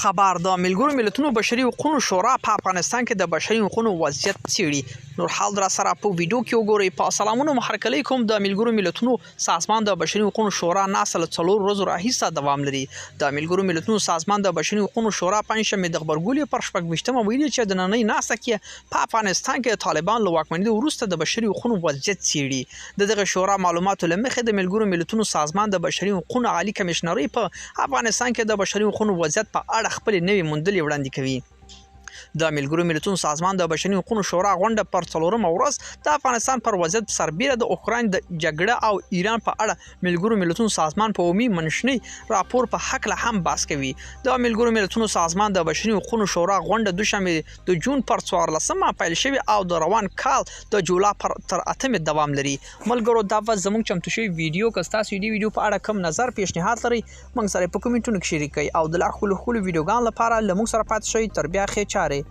خبر د ملګرو ملتونو بشري حقوقو شورا په افغانستان کې د بشري حقوقو وضعیت څیړي. نور حال در سره په ویډیو کې وګورئ. په سلامونو محرک علیکم. د ملګرو ملتونو سازمان د بشري حقوقو شورا ناسل 4 ورځې راهیسه دوام لري. د ملګرو ملتونو سازمان د بشري حقوقو شورا پنځمه د خبرګولې پر شپږمشتمه ویلي چې د نننۍ ناسه کې په افغانستان کې طالبان له واکمنۍ وروسته د بشري حقوقو وضعیت څیړي. دغه شورا معلوماتو لمخې د ملګرو ملتونو سازمان د بشري حقوقو عالی کمشنري په افغانستان کې د بشري حقوقو وضعیت په اړه خپل نوې موندلې وړاندې کوي. د ملګرو ملتونو سازمان د بشري حقوقو شورا غونډه پر 4مه ورځ د افغانستان پر وضعیت سربېره د اوکراین د جګړه او ایران په اړه ملګرو ملتونو سازمان په عمومي منشني راپور په حق له هم بحث کوي. د ملګرو ملتونو سازمان د بشري حقوقو شورا غونډه دوشنبه د جون پر 14مه پیل شوه او د روان کال د جولای پر تر 8مه دوام لري. ملګرو دا زموږ چمتو شوی ویډیو کستا ویډیو په اړه کوم نظر پیشنهاد لري موږ سره په کومنټونو کې شریک کړئ او د لا خلو ویډیوګان لپاره لموږ سره پاتې شئ. تر بیا خیر چاره.